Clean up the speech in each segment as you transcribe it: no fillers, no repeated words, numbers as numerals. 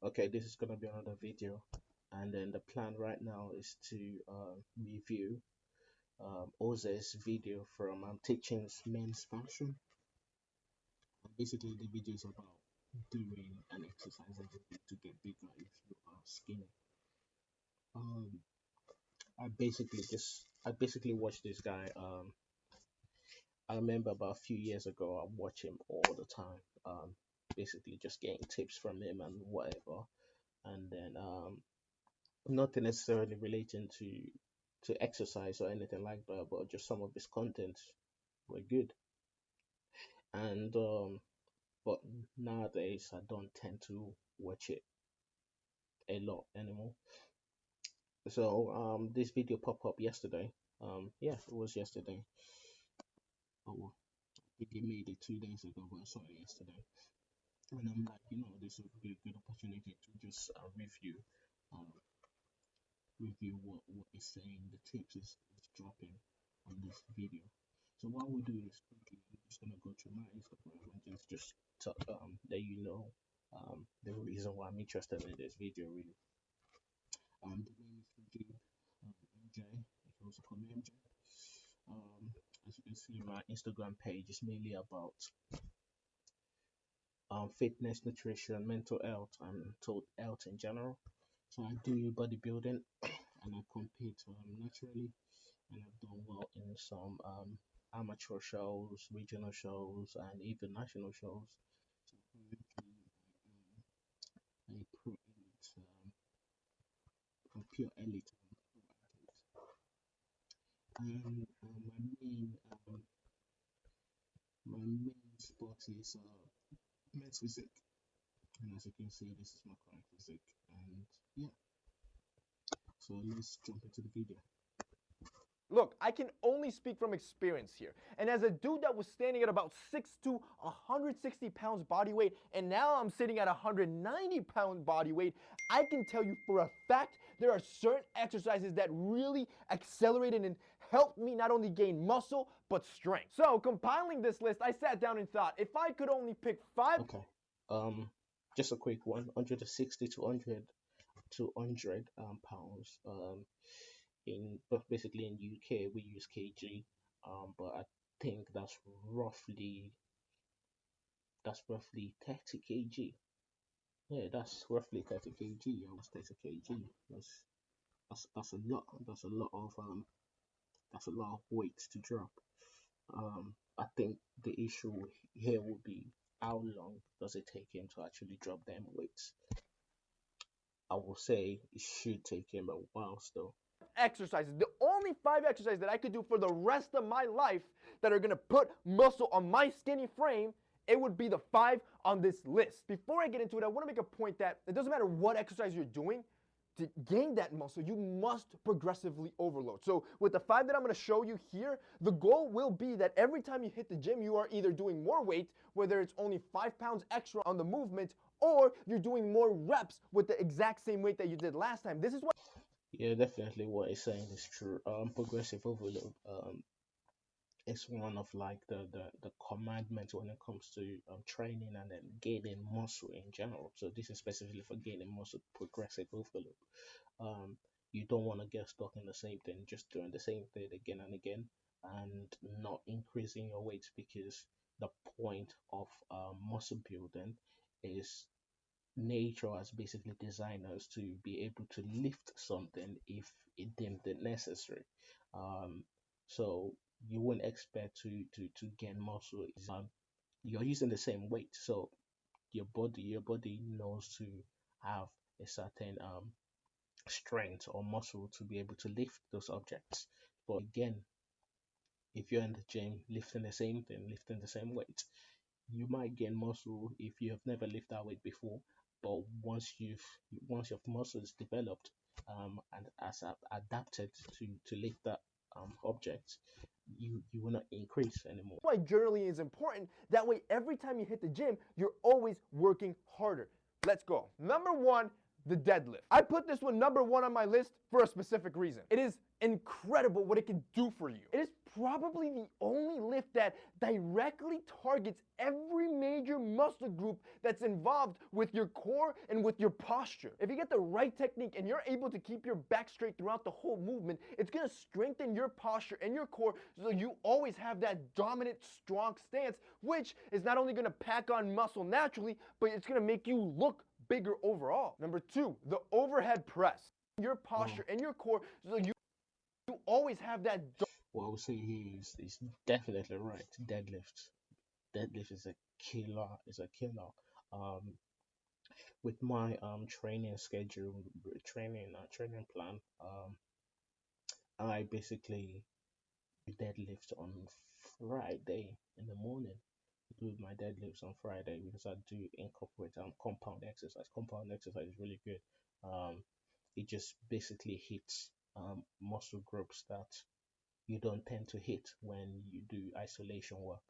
Okay, this is gonna be another video, and then the plan right now is to review Oze's video from Teaching Men's Fashion. Basically, the video is about doing an exercise that you need to get bigger if you are skinny. Um, I basically watched this guy. I remember about a few years ago, I watch him all the time. Basically just getting tips from him and whatever, and then nothing necessarily relating to exercise or anything like that, but just some of his content were good. And but nowadays I don't tend to watch it a lot anymore. So this video popped up yesterday. Yeah, it was yesterday. Oh, I think he made it 2 days ago, but I saw it yesterday. And I'm like, this would be a good opportunity to just um, review what is saying, the tips is dropping on this video. So what we'll do is quickly, I'm just gonna go to my Instagram and just let you know the reason why I'm interested in this video really. The name is MJ. You can also call me MJ. As you can see, my Instagram page is mainly about fitness, nutrition, mental health, and total health in general. So I do bodybuilding and I compete naturally, and I've done well in some amateur shows, regional shows, and even national shows. So currently, a pro elite, a pure elite athlete, and my main sport is men's physique, and as you can see, this is my current physique, and yeah. So let's jump into the video. Look, I can only speak from experience here. And as a dude that was standing at about 6'2", 160 pounds body weight, and now I'm sitting at 190 pound body weight, I can tell you for a fact there are certain exercises that really accelerated and helped me not only gain muscle, but strength. So compiling this list, I sat down and thought, if I could only pick 5... Okay, just a quick one, 160 to 200 pounds. But basically in UK we use kg, but I think that's roughly 30 kg. Yeah, that's roughly 30 kg. Almost 30 kg. That's a lot. That's a lot of weight to drop. I think the issue here will be how long does it take him to actually drop them weights. I will say it should take him a while still. Exercises, the only 5 exercises that I could do for the rest of my life that are gonna put muscle on my skinny frame, it would be the 5 on this list. Before I get into it, I want to make a point that it doesn't matter what exercise you're doing, to gain that muscle, you must progressively overload. So with the 5 that I'm going to show you here, the goal will be that every time you hit the gym, you are either doing more weight, whether it's only 5 pounds extra on the movement, or you're doing more reps with the exact same weight that you did last time. This is what... Yeah, definitely what he's saying is true. Progressive overload is one of like the commandments when it comes to training and then gaining muscle in general. So this is specifically for gaining muscle, progressive overload. You don't want to get stuck in the same thing, just doing the same thing again and again, and not increasing your weights, because the point of muscle building is nature has basically designed us to be able to lift something if it deemed it necessary. So you wouldn't expect to gain muscle. You're using the same weight, so your body knows to have a certain strength or muscle to be able to lift those objects. But again, if you're in the gym lifting the same thing, lifting the same weight, you might gain muscle if you have never lifted that weight before. But once your muscle is developed and as adapted to lift that object, you will not increase anymore. Why journaling is important. That way, every time you hit the gym, you're always working harder. Let's go. Number 1, the deadlift. I put this one number 1 on my list for a specific reason. It is incredible what it can do for you. It is probably the only lift that directly targets every major muscle group that's involved with your core and with your posture. If you get the right technique and you're able to keep your back straight throughout the whole movement, it's going to strengthen your posture and your core so you always have that dominant, strong stance, which is not only going to pack on muscle naturally, but it's going to make you look bigger overall. Number 2, the overhead press. Your posture and your core so you always have that. What I would say here is definitely right. Deadlift is a killer. Is a killer. Um, with my training schedule, training plan, I basically deadlift on Friday in the morning. Do my deadlifts on Friday because I do incorporate compound exercise. Compound exercise is really good. Um, it just basically hits muscle groups that you don't tend to hit when you do isolation work.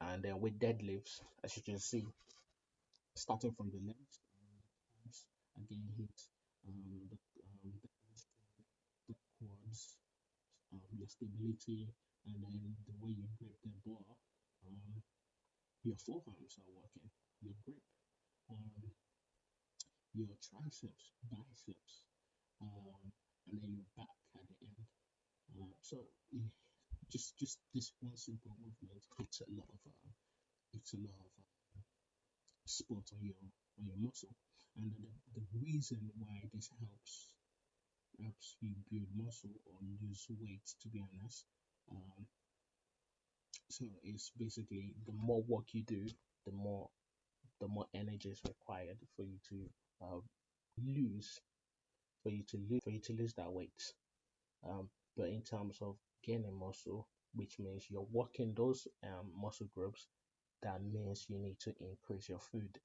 And then with deadlifts, as you can see, starting from the legs, again hit the quads, your stability, and then the way you grip the bar, um, your forearms are working, your grip, um, your triceps, biceps, and then your back at the end. So just this one simple movement hits a lot of spots on your muscle, and the reason why this helps you build muscle or lose weight, to be honest. Um, so it's basically the more work you do, the more energy is required uh, lose for you to lose that weight. But in terms of gaining muscle, which means you're working those muscle groups, that means you need to increase your food,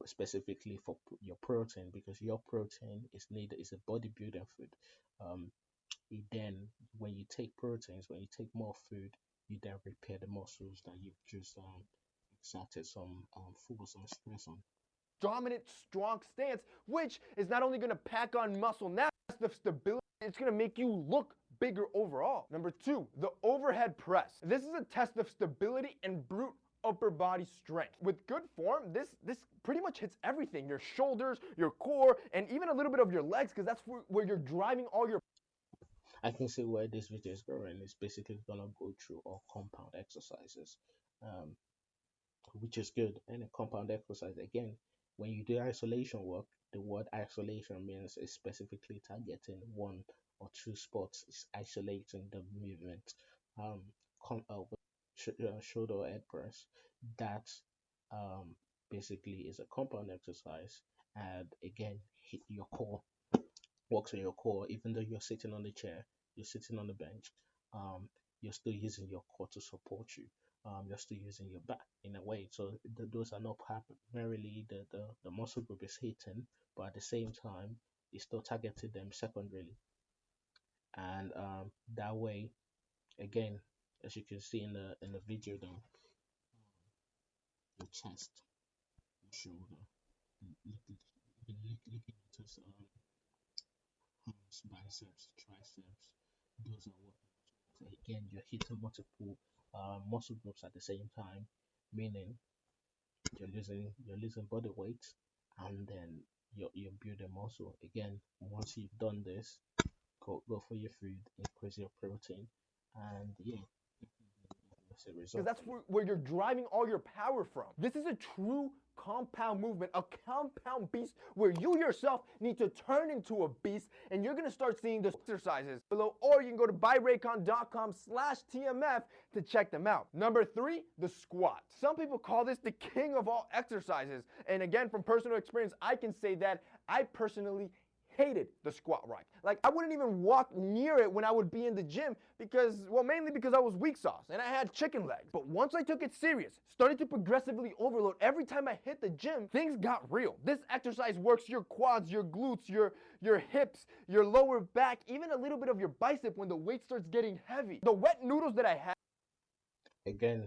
specifically for your protein, because your protein is a bodybuilding food. Um, then when you take proteins, when you take more food, you then repair the muscles that you've just exerted some force and stress on. Dominant, strong stance, which is not only going to pack on muscle now, the stability, it's going to make you look bigger overall. Number 2, the overhead press. This is a test of stability and brute upper body strength. With good form, this pretty much hits everything: your shoulders, your core, and even a little bit of your legs, because that's where you're driving all your. I can see where this video is going. It's basically gonna go through all compound exercises, um, which is good. And a compound exercise, again, when you do isolation work, the word isolation means it's specifically targeting one or two spots. It's isolating the movement. Um, shoulder head press. That um, basically is a compound exercise, and again, hit your core, works on your core. Even though you're sitting on the chair, you're sitting on the bench, um, you're still using your core to support you. You're still using your back in a way. So those are not primarily the muscle group is hitting, but at the same time, it's still targeting them secondarily. And that way, again, as you can see in the video, though, your chest, your shoulder, looking at us, arms, biceps, triceps, those are what. So again, you're hitting multiple muscle groups at the same time, meaning you're losing body weight, and then you're building muscle. Again, once you've done this, go for your food, increase your protein, and yeah, that's a Because result. that's where you're driving all your power from. This is a true compound movement, a compound beast where you yourself need to turn into a beast, and you're going to start seeing the exercises below, or you can go to buyraycon.com/TMF to check them out. Number 3, the squat. Some people call this the king of all exercises, and again, from personal experience, I can say that I personally hated the squat rack. Like, I wouldn't even walk near it when I would be in the gym because, well, mainly because I was weak sauce and I had chicken legs. But once I took it serious, started to progressively overload every time I hit the gym, things got real. This exercise works your quads, your glutes, your hips, your lower back, even a little bit of your bicep when the weight starts getting heavy. The wet noodles that I had. Again,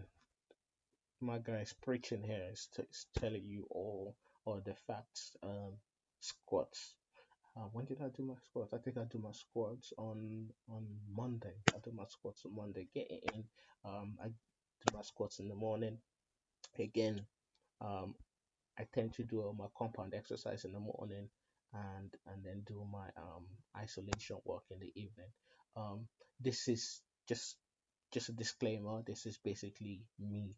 my guy's preaching here is telling you all the facts. Squats. When did I do my squats? I think I do my squats on Monday. I do my squats on Monday. Get it in. I do my squats in the morning. Again, um, I tend to do all my compound exercise in the morning, and then do my isolation work in the evening. This is just a disclaimer. This is basically me,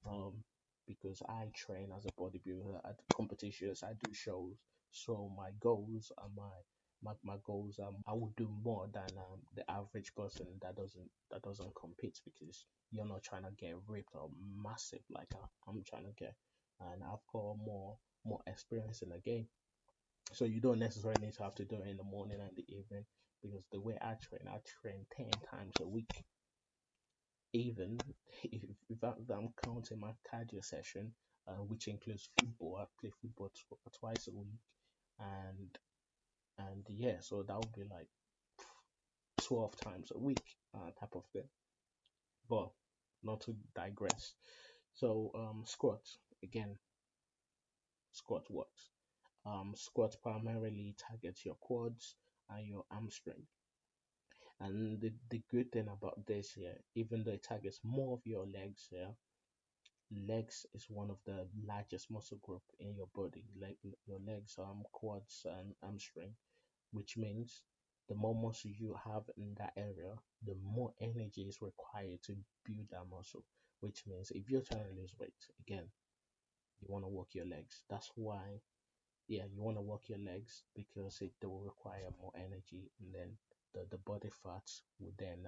um, because I train as a bodybuilder at competitions. I do shows, so my goals are my goals. I would do more than the average person that doesn't compete, because you're not trying to get ripped or massive like I'm trying to get, and I've got more experience in the game. So you don't necessarily need to have to do it in the morning and the evening, because the way I train 10 times a week. Even if I'm counting my cardio session, which includes football. I play football twice a week, and yeah, so that would be like 12 times a week, type of thing. But not to digress. So squats again. Squat works. Squats primarily targets your quads and your hamstring. And the good thing about this here, even though it targets more of your legs here, legs is one of the largest muscle group in your body, like your legs, quads, and hamstring, which means the more muscle you have in that area, the more energy is required to build that muscle. Which means if you're trying to lose weight, again, you want to work your legs. That's why, yeah, you want to work your legs, because they will require more energy, and then the body fats will then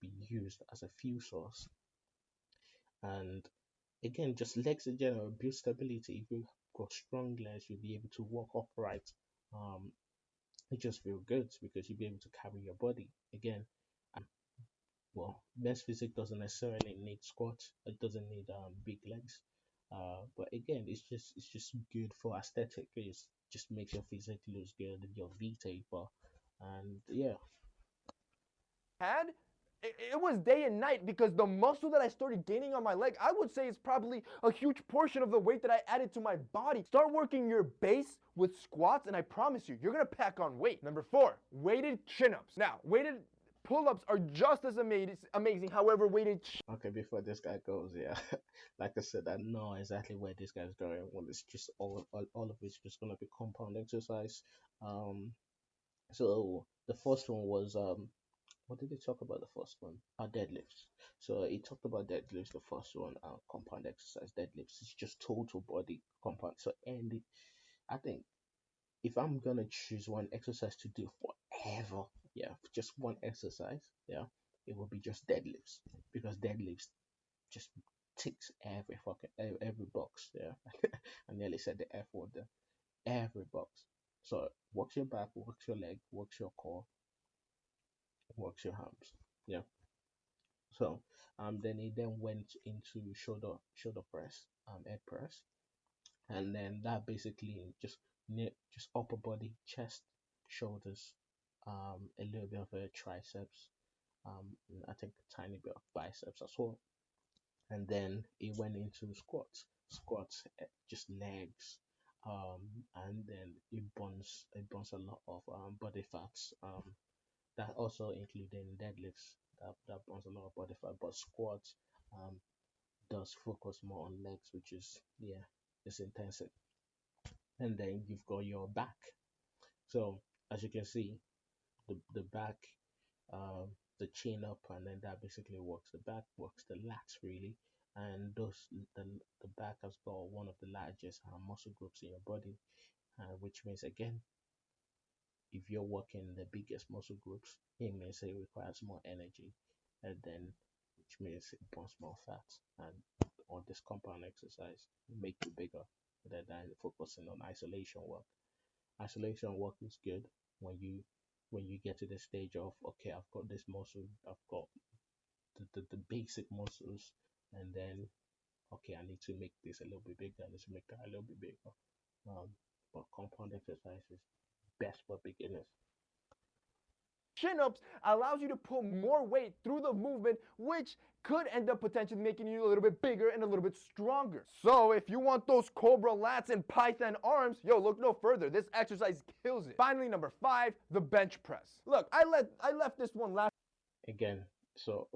be used as a fuel source. And again, just legs in general build stability. If you've got strong legs, you'll be able to walk upright. Um, it just feel good because you'll be able to carry your body. Again, well, men's physique doesn't necessarily need squats. It doesn't need big legs. But again, it's just good for aesthetic. It just makes your physique looks good, your V taper, and yeah. Had it was day and night, because the muscle that I started gaining on my leg, I would say, is probably a huge portion of the weight that I added to my body. Start working your base with squats, and I promise you, you're gonna pack on weight. Number 4, weighted chin-ups. Now, weighted pull-ups are just as amazing. However, weighted Okay, before this guy goes, yeah, like I said, I know exactly where this guy's going. Well, it's just all of it's just gonna be compound exercise. Um, so the first one was what did he talk about the first one? Deadlifts. So he talked about deadlifts. The first one, compound exercise deadlifts. It's just total body compound. So and I think if I'm gonna choose one exercise to do forever, yeah, just one exercise, yeah, it will be just deadlifts, because deadlifts just ticks every fucking every box. Yeah, I nearly said the F word there. Every box. So works your back, works your leg, works your core, works your arms. Yeah. So then he then went into shoulder press, head press, and then that basically just upper body, chest, shoulders, a little bit of a triceps, and I think a tiny bit of biceps as well. And then he went into squats, just legs, and then it burns a lot of body fats, that also including deadlifts, that burns a lot of body fat, but squats um does focus more on legs, which is, yeah, it's intensive. And then you've got your back. So as you can see, the back, um, the chin up, and then that basically works the back, works the lats really, and the back has got one of the largest muscle groups in your body, which means again, if you're working the biggest muscle groups, it means it requires more energy, and then which means it burns more fat, and on this compound exercise make you bigger rather than focusing on isolation work. Isolation work is good when you get to the stage of, okay, I've got this muscle, I've got the basic muscles, and then okay, I need to make this a little bit bigger, I need to make that a little bit bigger. But compound exercise is best for beginners. Chin-ups allows you to put more weight through the movement, which could end up potentially making you a little bit bigger and a little bit stronger. So if you want those cobra lats and python arms, yo, look no further. This exercise kills it. Finally, number 5, the bench press. Look, I left this one last. Again, so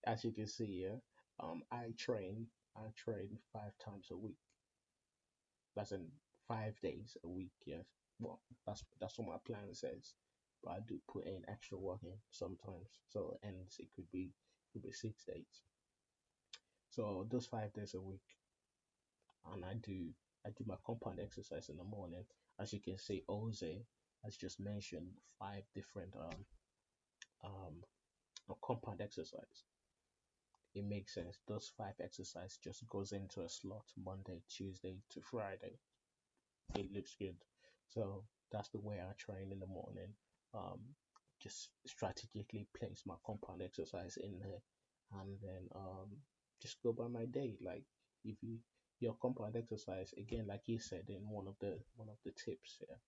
as you can see here, I train 5 times a week. That's in 5 days a week. Yes, well, that's what my plan says. But I do put in extra work in sometimes. So and it could be 6 days. So those 5 days a week, and I do my compound exercise in the morning. As you can see, Oze has just mentioned 5 different um compound exercise. It makes sense. Those 5 exercise just goes into a slot Monday, Tuesday to Friday. It looks good. So that's the way I train in the morning. Um, just strategically place my compound exercise in there, and then just go by my day. Like if you your compound exercise again, like you said in one of the tips here,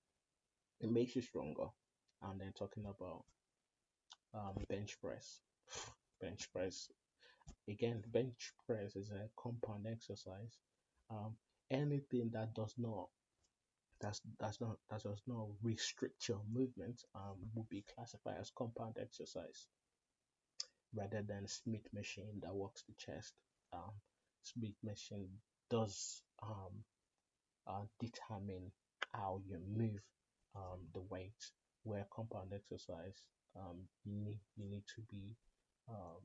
it makes you stronger. And then talking about bench press, bench press again, bench press is a compound exercise. Um, anything that does not restrict your movement would be classified as compound exercise rather than Smith machine that works the chest. Um, Smith machine does determine how you move the weight, where compound exercise you need to be um,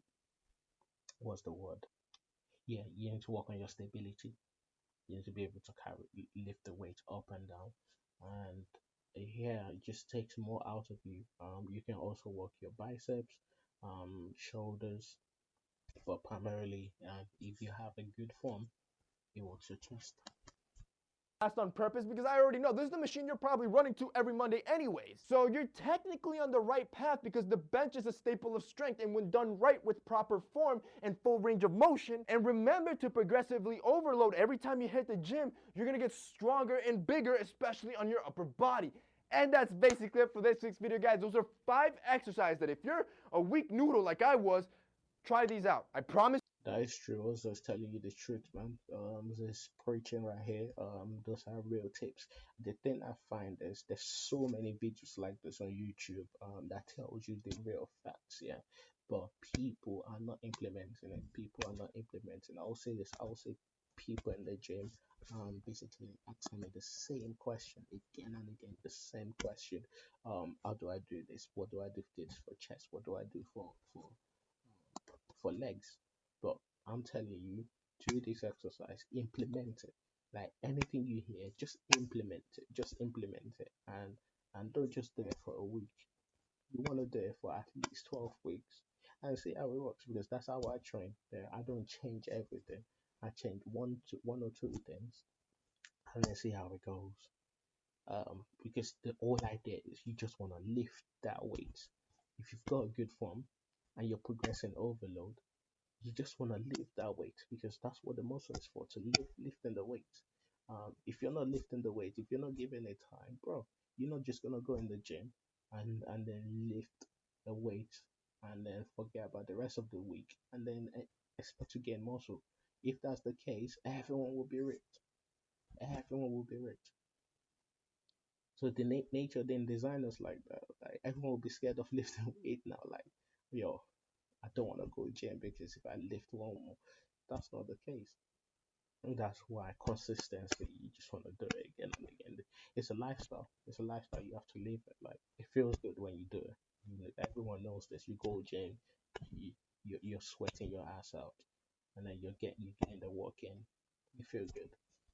what's the word? Yeah, you need to work on your stability. You need to be able to lift the weight up and down, and yeah, it just takes more out of you. You can also work your biceps, shoulders, but primarily, if you have a good form, it works your chest. On purpose because I already know this is the machine you're probably running to every Monday anyways. So you're technically on the right path because the bench is a staple of strength, and when done right with proper form and full range of motion, and remember to progressively overload every time you hit the gym, you're gonna get stronger and bigger, especially on your upper body. And that's basically it for this week's video, guys. Those are 5 exercises that if you're a weak noodle like I was, try these out. I promise. That is true. I was just telling you the truth, man. This preaching right here. Those are real tips. The thing I find is there's so many videos like this on YouTube. That tells you the real facts. Yeah, but people are not implementing it. People are not implementing. I'll say this. I'll say people in the gym, basically asking me the same question again and again. The same question. How do I do this? What do I do for this for chest? What do I do for legs? But I'm telling you, do this exercise, implement it. Like anything you hear, just implement it. Just implement it, and don't just do it for a week. You want to do it for at least 12 weeks and see how it works because that's how I train. Yeah, I don't change everything. I change one or two things and then see how it goes. Because the whole idea is you just want to lift that weight. If you've got a good form and you're progressing overload, you just want to lift that weight because that's what the muscle is for, to lifting the weight. If you're not lifting the weight, if you're not giving it time, bro, you're not just gonna go in the gym and then lift the weight and then forget about the rest of the week and then expect to gain muscle. If that's the case, everyone will be ripped. Everyone will be ripped. So the nature then design us like that. Like everyone will be scared of lifting weight now. Like, yo, I don't want to go gym because if I lift one more, that's not the case. And that's why consistency, you just want to do it again and again. It's a lifestyle. It's a lifestyle. You have to live it. Like it feels good when you do it. You know, everyone knows this. You go gym, you're sweating your ass out, and then you're getting the work in. You feel good.